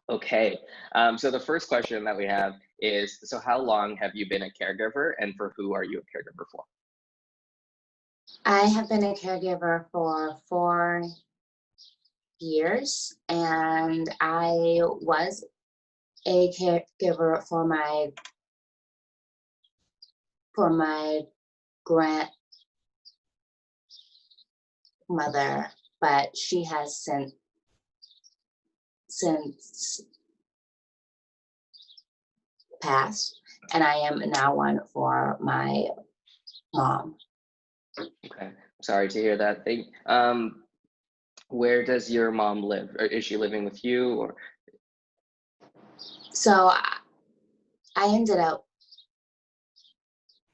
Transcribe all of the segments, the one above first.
Okay. So the first question that we have is, so how long have you been a caregiver and for who are you a caregiver for? I have been a caregiver for 4 years, and I was a caregiver for my grandmother, but she has since passed, and I am now one for my mom. Okay. Sorry to hear that. Where does your mom live? Or is she living with you or? So I ended up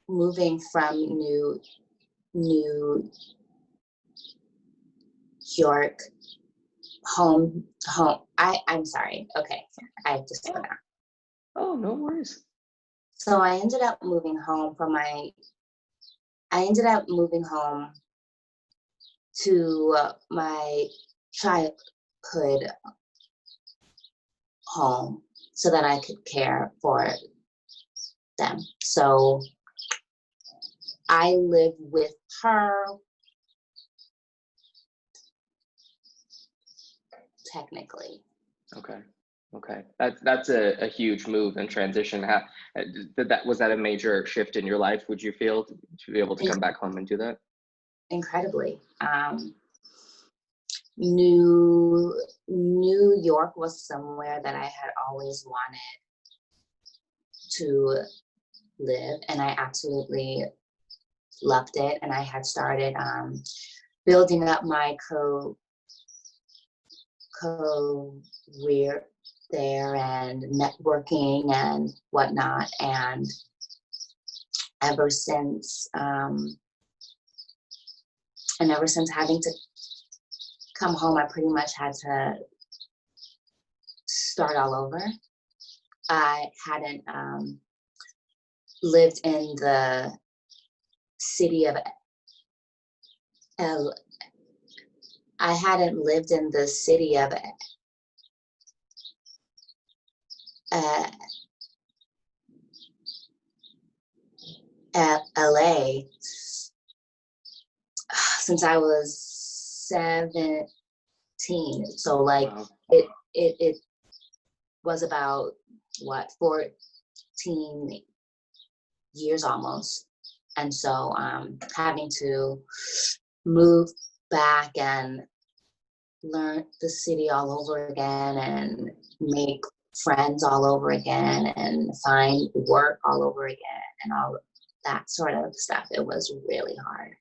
moving from New York home. I'm sorry. Okay, I just Oh, forgot. oh, no worries. So I ended up moving home to my childhood home so that I could care for them. So I live with her technically. Okay. Okay. That's a huge move and transition. Was that a major shift in your life? Would you feel to be able to come back home and do that? Incredibly. New York was somewhere that I had always wanted to live, and I absolutely loved it. And I had started building up my career there and networking and whatnot. And ever since having to come home, I pretty much had to start all over. I hadn't lived in the city of L. I hadn't lived in the city of LA since I was 17. So like Wow. it was about 14 years almost. And so having to move back and learn the city all over again and make friends all over again and find work all over again and all that sort of stuff, it was really hard.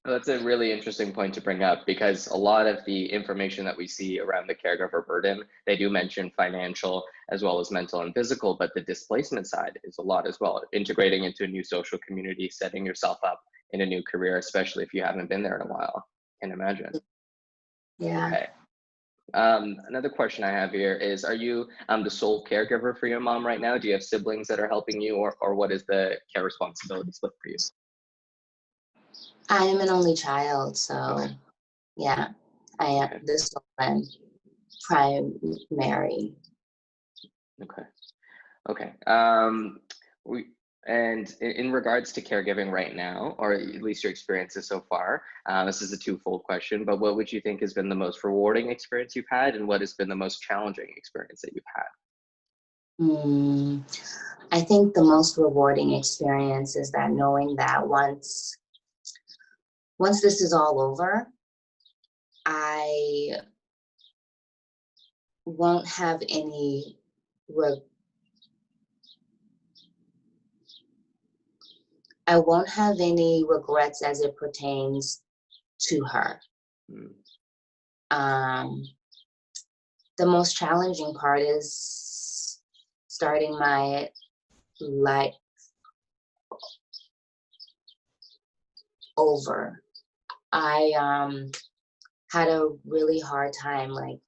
Well, that's a really interesting point to bring up because a lot of the information that we see around the caregiver burden, they do mention financial as well as mental and physical, but the displacement side is a lot as well. Integrating into a new social community, setting yourself up in a new career, especially if you haven't been there in a while. Can imagine. Yeah. Okay. Another question I have here is, are you the sole caregiver for your mom right now? Do you have siblings that are helping you or what is the care responsibility split for you? I am an only child, so Okay. yeah, I am Okay. the sole and primary. Okay. Okay. We and in regards to caregiving right now, or at least your experiences so far, this is a twofold question, but what would you think has been the most rewarding experience you've had, and what has been the most challenging experience that you've had? I think the most rewarding experience is that knowing that once this is all over, I won't have any regrets as it pertains to her. Mm. The most challenging part is starting my life over. I had a really hard time like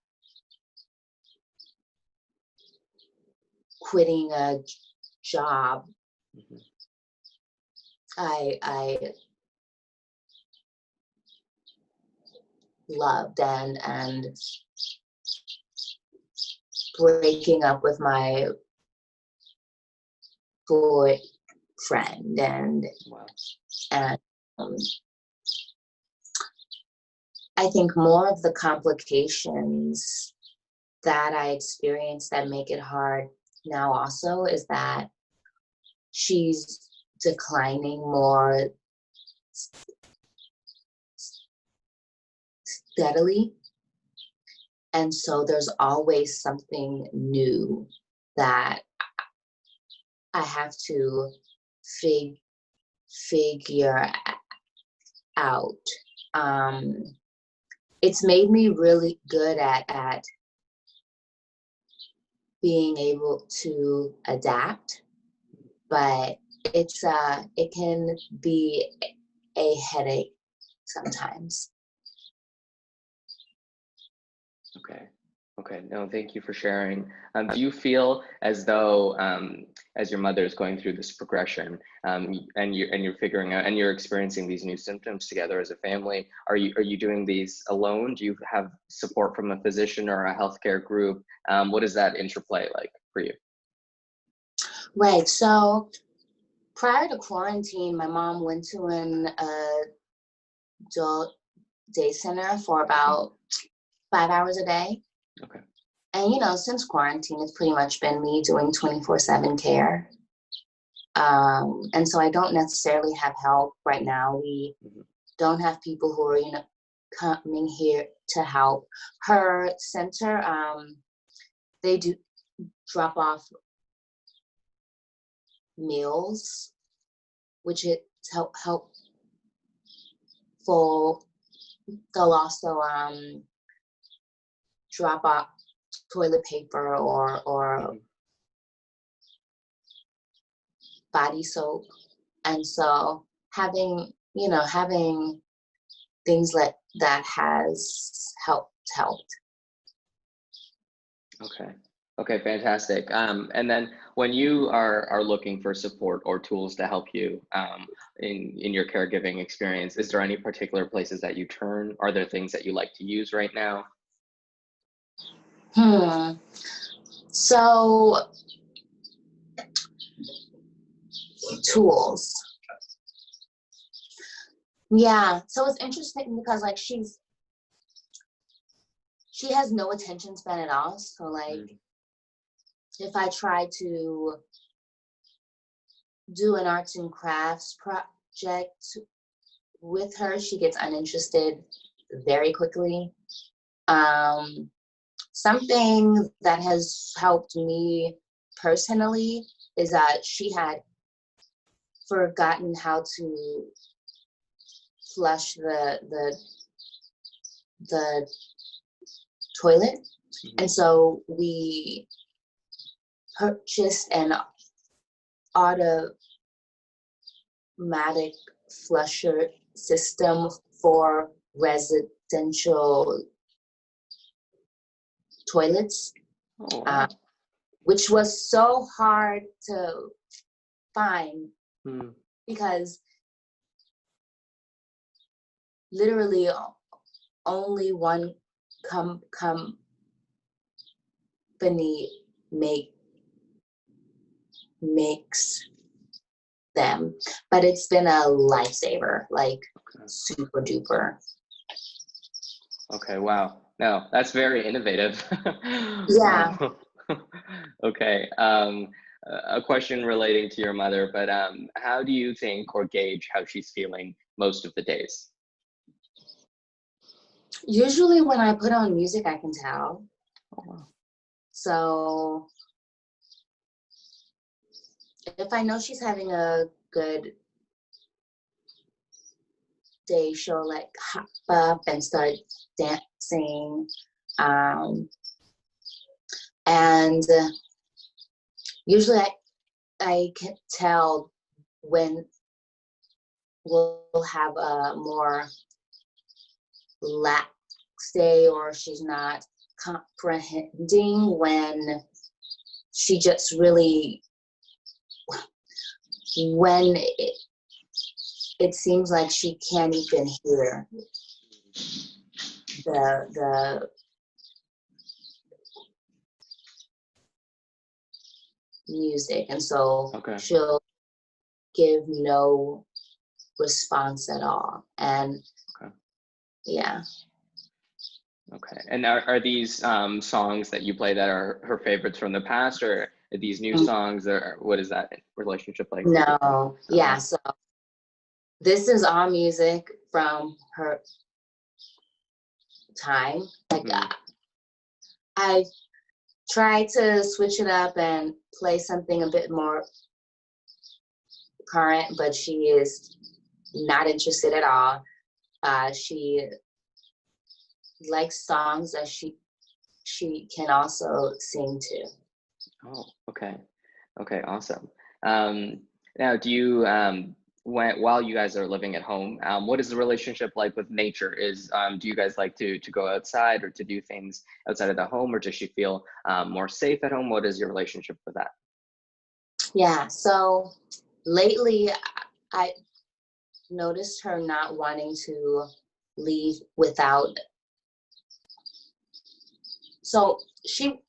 quitting a job Mhm. I loved and breaking up with my boyfriend, and Wow. and um, I think more of the complications that I experienced that make it hard now also is that she's declining more steadily. And so there's always something new that I have to figure out. It's made me really good at being able to adapt, but it can be a headache sometimes. Okay. Okay. No, thank you for sharing. Do you feel as though, as your mother is going through this progression, and you're figuring out and you're experiencing these new symptoms together as a family, are you doing these alone? Do you have support from a physician or a healthcare group? What is that interplay like for you? Right. So prior to quarantine, my mom went to an adult day center for about 5 hours a day. Okay. And, you know, since quarantine, it's pretty much been me doing 24/7 care. And so I don't necessarily have help right now. We don't have people who are, you know, coming here to help. Her center, they do drop off meals, which is helpful. They'll also drop off toilet paper or body soap. And so having things like that has helped. Okay. Okay, fantastic. And then when you are looking for support or tools to help you in your caregiving experience, is there any particular places that you turn? Are there things that you like to use right now? So tools. Yeah. So it's interesting because like she has no attention span at all. So like if I try to do an arts and crafts project with her, she gets uninterested very quickly. Something that has helped me personally is that she had forgotten how to flush the toilet, and so we purchased an automatic flusher system for residential toilets, which was so hard to find because literally only one company makes them, but it's been a lifesaver, like super duper. Okay, wow. No, that's very innovative. Yeah. Okay. A question relating to your mother, but how do you think or gauge how she's feeling most of the days? Usually when I put on music, I can tell. Oh, wow. So if I know she's having a good day, she'll like hop up and start dancing. And usually I can tell when we'll have a more lax day or she's not comprehending, when she just really, when it seems like she can't even hear the music, and so Okay. she'll give no response at all. And Okay. yeah. Okay. And are these songs that you play that are her favorites from the past, or are these new Mm, songs, or what is that relationship like? no, yeah. Okay. So this is all music from her time. Like Mm. I try to switch it up and play something a bit more current, but she is not interested at all. She likes songs that she can also sing to. Oh, okay. Okay, awesome. Um, Now, do you, while you guys are living at home, what is the relationship like with nature? Do you guys like to go outside or to do things outside of the home, or does she feel more safe at home? What is your relationship with that? Yeah, so lately I noticed her not wanting to leave without, so she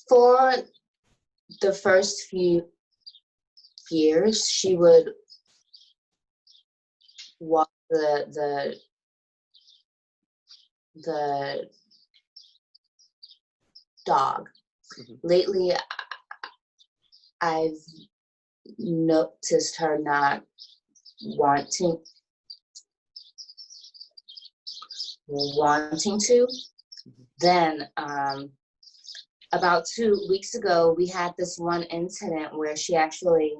for the first few years she would walk the dog. Mhm. Lately I've noticed her not wanting wanting to. Mhm. Then about 2 weeks ago we had this one incident where she actually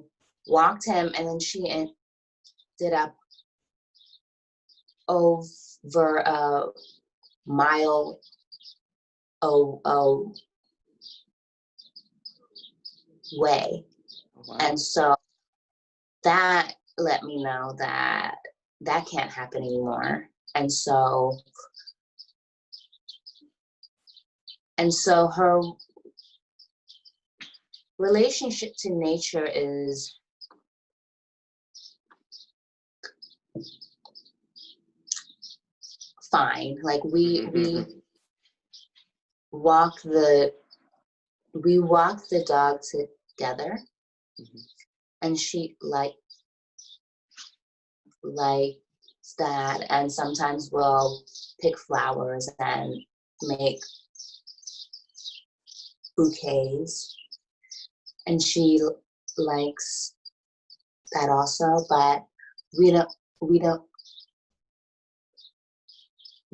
walked him, and then she ended up over a mile away. Oh, wow. And so that let me know that that can't happen anymore. And so her relationship to nature is fine. Like Mhm, mhm, walk the we walk the dog together, mhm. and she likes that, and sometimes we'll pick flowers and make bouquets, and she likes that also, but we don't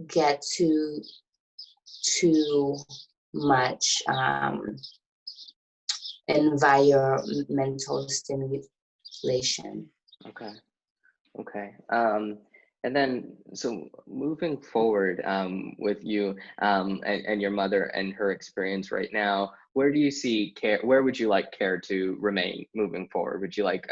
get too much environmental stimulation. Okay. Okay. And then, so moving forward with you and your mother and her experience right now, where do you see care? Where would you like care to remain moving forward? Would you like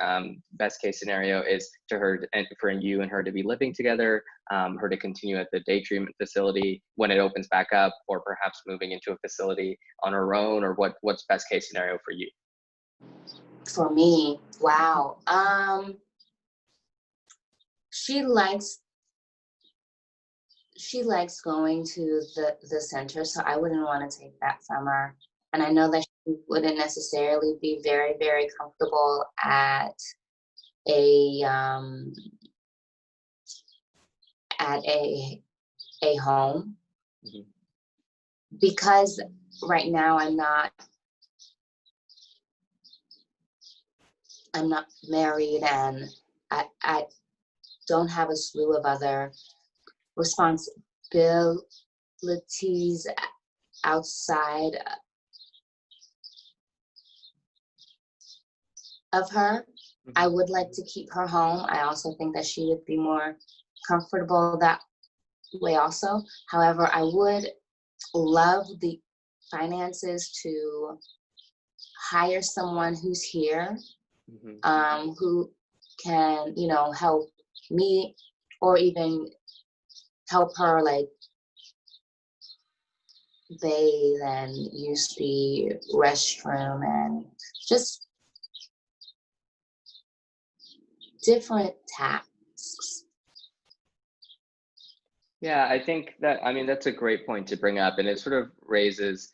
best case scenario is to her and for you and her to be living together, her to continue at the day treatment facility when it opens back up, or perhaps moving into a facility on her own, or what's best case scenario for you? For me, wow. She likes she likes going to the center, so I wouldn't want to take that from her. And I know that she wouldn't necessarily be very, very comfortable a um, at a home, Mhm. because right now I'm not married, and I don't have a slew of other responsibilities outside of her. I Mhm. would like to keep her home. I also think that she would be more comfortable that way also. However, I would love the finances to hire someone who's here, Mhm. who can, help me, or even help her like bathe and use the restroom, and just different tasks. Yeah, I think that, I mean, that's a great point to bring up, and it sort of raises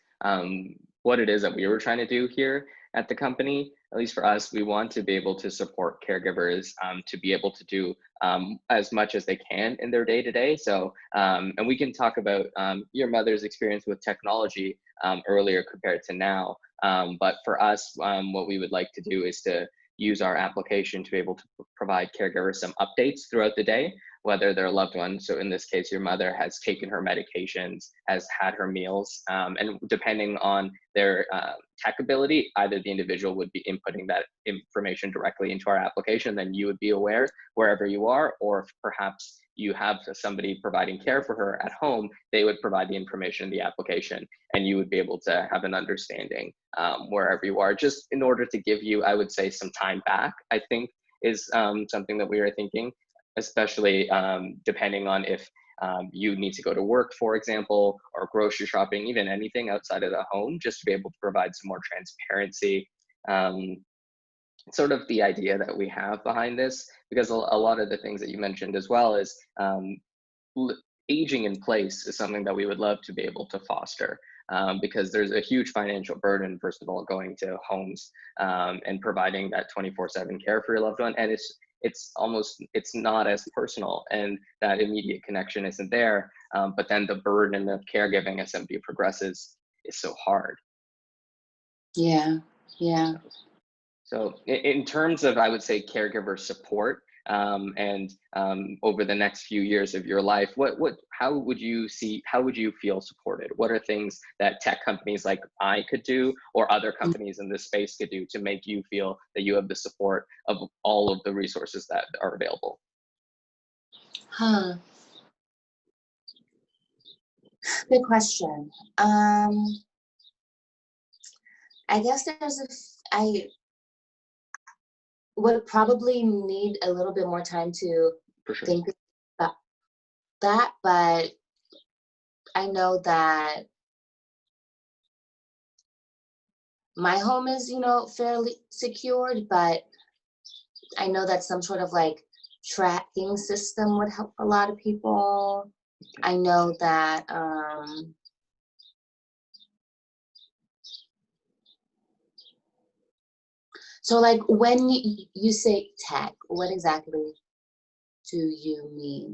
what it is that we were trying to do here at the company. At least for us, we want to be able to support caregivers to be able to do as much as they can in their day to day. So, and we can talk about your mother's experience with technology earlier compared to now. But for us, what we would like to do is to use our application to be able to provide caregivers some updates throughout the day, whether their loved one, so in this case, your mother has taken her medications, has had her meals, and depending on their tech ability, either the individual would be inputting that information directly into our application, then you would be aware wherever you are, or if perhaps you have somebody providing care for her at home, they would provide the information in the application, and you would be able to have an understanding wherever you are, just in order to give you, I would say, some time back, I think is something that we are thinking, especially depending on if you need to go to work, for example, or grocery shopping, even anything outside of the home, just to be able to provide some more transparency. Sort of the idea that we have behind this, because a lot of the things that you mentioned as well is aging in place is something that we would love to be able to foster. Because there's a huge financial burden, first of all, going to homes and providing that 24/7 care for your loved one. And it's not as personal, and that immediate connection isn't there. But then the burden of caregiving as somebody progresses is so hard. Yeah, yeah. So in terms of, I would say, caregiver support, and over the next few years of your life, how would you feel supported? What are things that tech companies like I could do, or other companies in this space could do, to make you feel that you have the support of all of the resources that are available? Huh. Good question. I guess I would probably need a little bit more time to For sure. think about that, but I know that my home is, fairly secured, but I know that some sort of like tracking system would help a lot of people. I know that so like when you say tech, what exactly do you mean?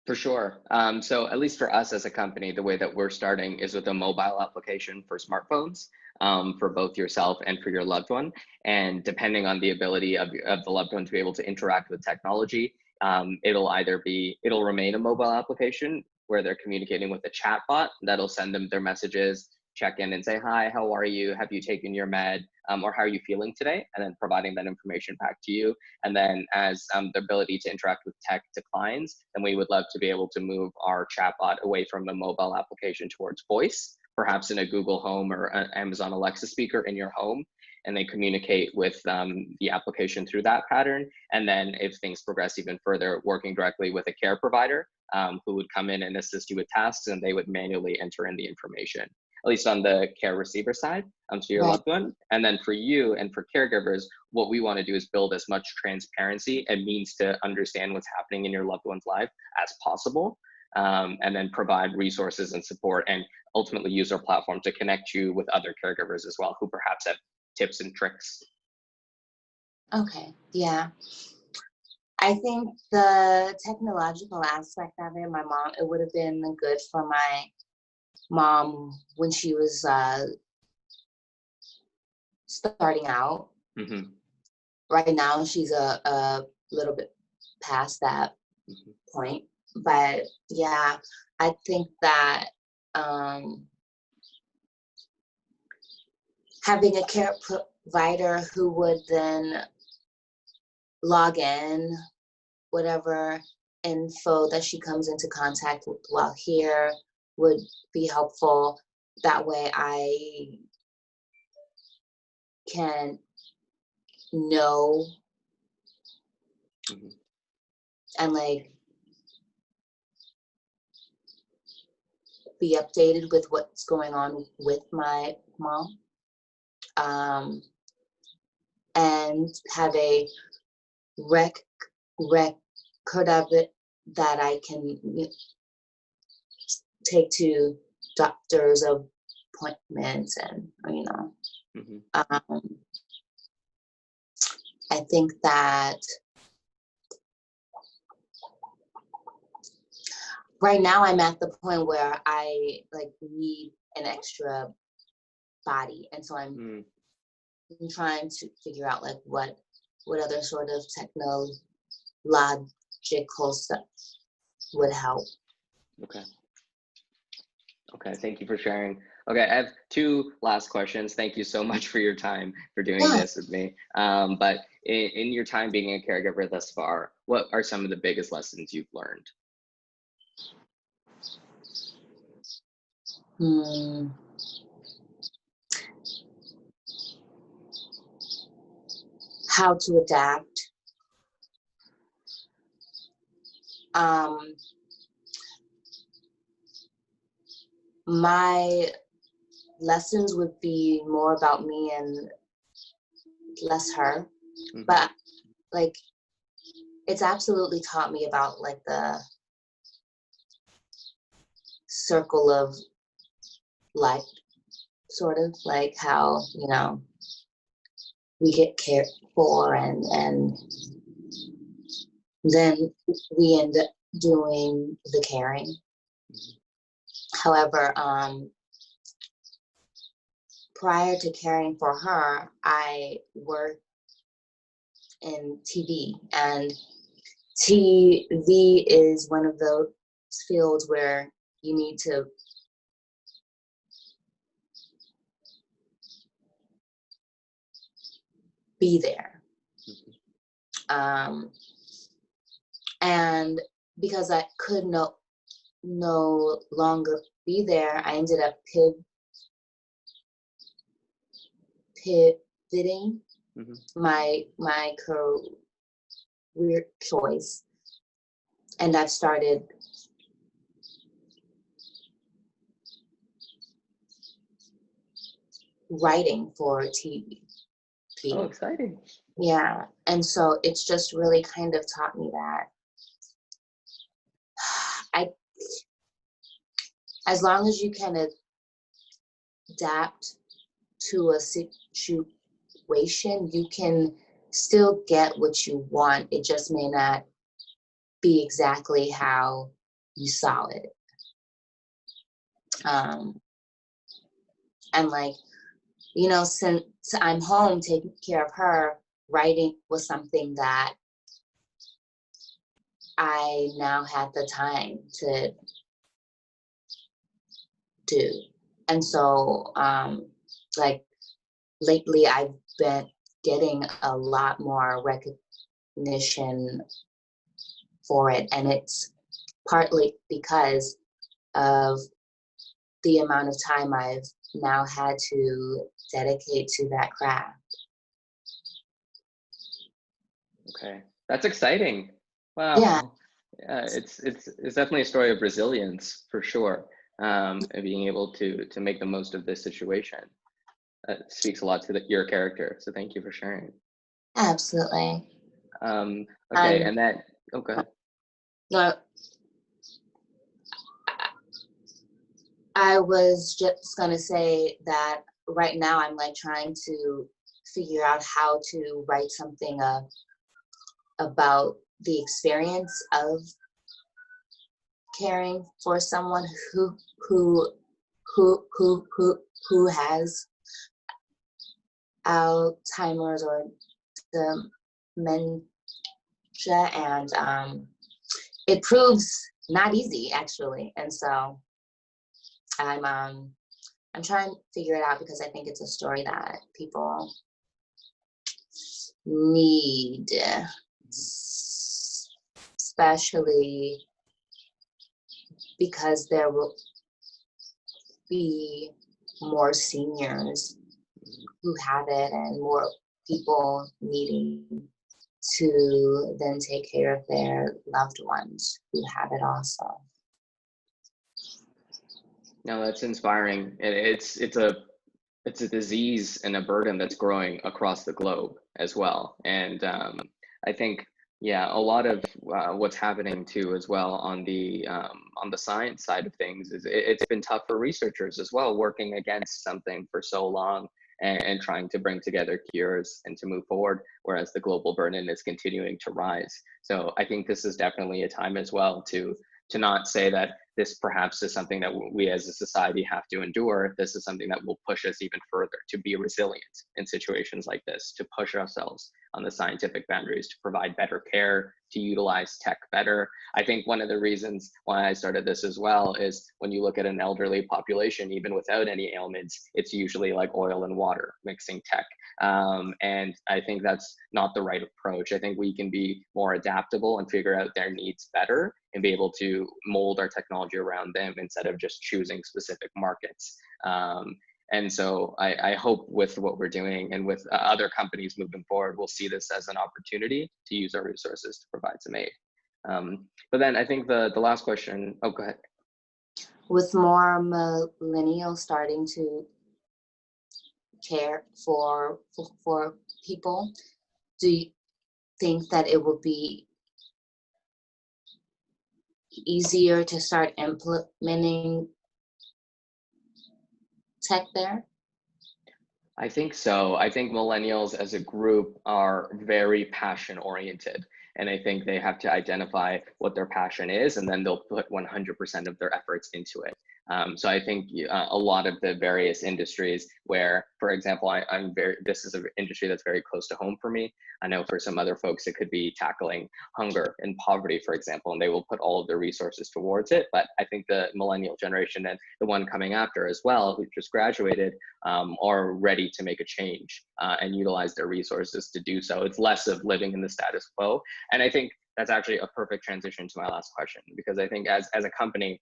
For sure. So at least for us as a company, the way that we're starting is with a mobile application for smartphones, for both yourself and for your loved one. And depending on the ability of the loved one to be able to interact with technology, it'll remain a mobile application where they're communicating with a chat bot that'll send them their messages, check in and say, hi, how are you? Have you taken your med? Or how are you feeling today? And then providing that information back to you. And then as the ability to interact with tech declines, then we would love to be able to move our chatbot away from the mobile application towards voice, perhaps in a Google Home or an Amazon Alexa speaker in your home. And they communicate with the application through that pattern. And then if things progress even further, working directly with a care provider who would come in and assist you with tasks, and they would manually enter in the information, at least on the care receiver side, to your Right. loved one. And then for you and for caregivers, what we want to do is build as much transparency and means to understand what's happening in your loved one's life as possible. And then provide resources and support, and ultimately use our platform to connect you with other caregivers as well, who perhaps have tips and tricks. Okay, yeah. I think the technological aspect of it, it would have been good for my mom when she was starting out. Hmm. Right now, she's a little bit past that Hmm. point. But yeah, I think that um, having a care provider who would then log in whatever info that she comes into contact with while here would be helpful. That way I can know Hmm. and like be updated with what's going on with my mom, and have a rec record of it that I can take to doctors of appointments and, you know. Hmm. I think that right now I'm at the point where I like need an extra body. And so I'm trying to figure out like what other sort of technological stuff would help. Okay. Okay, thank you for sharing. Okay, I have two last questions. Thank you so much for your time for doing Yeah. this with me. But in your time being a caregiver thus far, what are some of the biggest lessons you've learned? How to adapt. My lessons would be more about me and less her, Mhm. but like it's absolutely taught me about like the circle of life, sort of like how, you know, we get cared for and then we end up doing the caring. However, prior to caring for her, I worked in TV, and TV is one of those fields where you need to be there. And because I could no longer be there, I ended up pivoting my career choice, and I've started writing for TV. Oh, exciting. Yeah, and so it's just really kind of taught me that as long as you can adapt to a situation, you can still get what you want. It just may not be exactly how you saw it. And like, you know, since I'm home taking care of her, writing was something that I now had the time to do. And so, like, lately I've been getting a lot more recognition for it. And it's partly because of the amount of time I've now had to dedicate to that craft. Okay, that's exciting. Yeah, Wow. Yeah, it's definitely a story of resilience for sure. And being able to make the most of this situation. That speaks a lot to your character. So thank you for sharing. absolutely. Okay, And and then, oh, go ahead. no, I was just gonna say that right now I'm like trying to figure out how to write something about the experience of caring for someone who who has Alzheimer's or dementia, and it proves not easy actually. And so I'm trying to figure it out because I think it's a story that people need, especially because there will be more seniors who have it and more people needing to then take care of their loved ones who have it also. No, that's inspiring. And it's a disease and a burden that's growing across the globe as well. And I think Yeah, a lot of what's happening too, as well, on the science side of things, is it's been tough for researchers as well, working against something for so long, and trying to bring together cures and to move forward, whereas the global burden is continuing to rise. So I think this is definitely a time as well to not say that this perhaps is something that we as a society have to endure. This is something that will push us even further to be resilient in situations like this, to push ourselves on the scientific boundaries, to provide better care, to utilize tech better. I think one of the reasons why I started this as well is when you look at an elderly population, even without any ailments, it's usually like oil and water mixing tech. And I think that's not the right approach. I think we can be more adaptable and figure out their needs better and be able to mold our technology around them instead of just choosing specific markets. And so I hope with what we're doing and with other companies moving forward, we'll see this as an opportunity to use our resources to provide some aid. But then I think the last question, oh, go ahead. With more millennials starting to care for people, do you think that it will be easier to start implementing tech there? I think so. I think millennials as a group are very passion oriented. And I think they have to identify what their passion is, and then they'll put 100% of their efforts into it. So I think a lot of the various industries where, for example, this is an industry that's very close to home for me. I know for some other folks, it could be tackling hunger and poverty, for example, and they will put all of their resources towards it. But I think the millennial generation and the one coming after as well, who just graduated, are ready to make a change and utilize their resources to do so. It's less of living in the status quo. And I think that's actually a perfect transition to my last question, because I think as a company,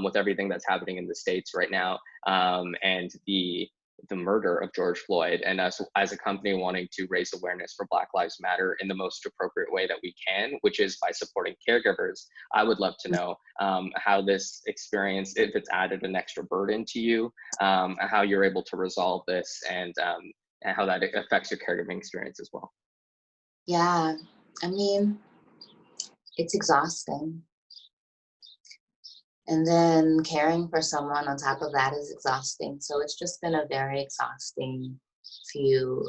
with everything that's happening in the States right now, and the murder of George Floyd, and us as a company wanting to raise awareness for Black Lives Matter in the most appropriate way that we can, which is by supporting caregivers, I would love to know how this experience, if it's added an extra burden to you, how you're able to resolve this, and how that affects your caregiving experience as well. Yeah, I mean, it's exhausting. And then caring for someone on top of that is exhausting. So it's just been a very exhausting few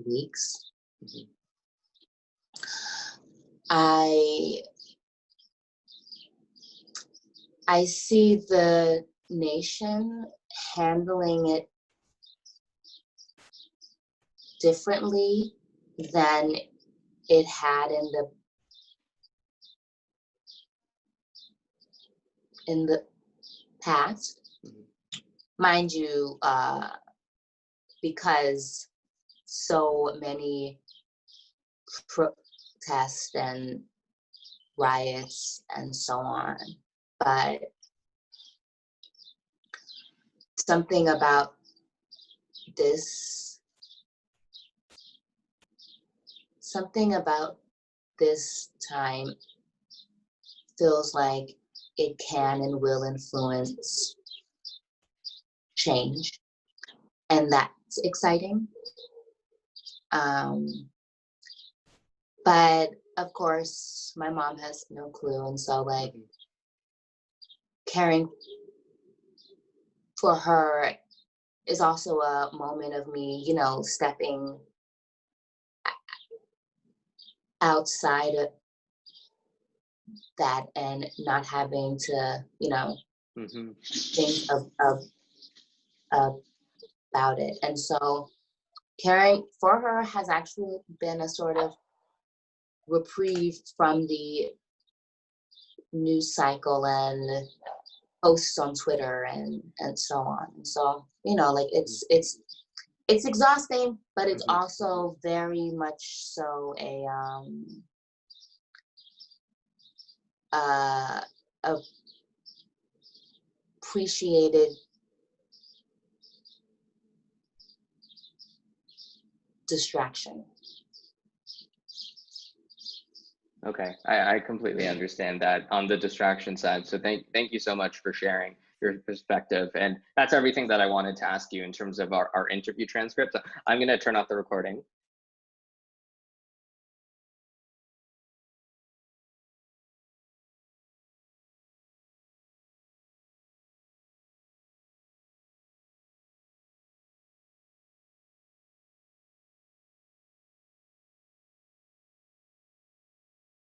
weeks. Mhm. I see the nation handling it differently than it had in the past. Mhm. Mind you, because so many protests and riots and so on. But something about this, something about this time feels like it can and will influence change. And that's exciting. But of course, my mom has no clue. And so, like, Mhm. caring for her is also a moment of me, stepping outside of that and not having to, Mhm. think about it. And so caring for her has actually been a sort of reprieve from the news cycle and posts on Twitter and so on. And so, like it's exhausting, but it's Mhm. also very much so a appreciated distraction. Okay, I completely understand that on the distraction side. So thank you so much for sharing your perspective. And that's everything that I wanted to ask you in terms of our interview transcript. I'm going to turn off the recording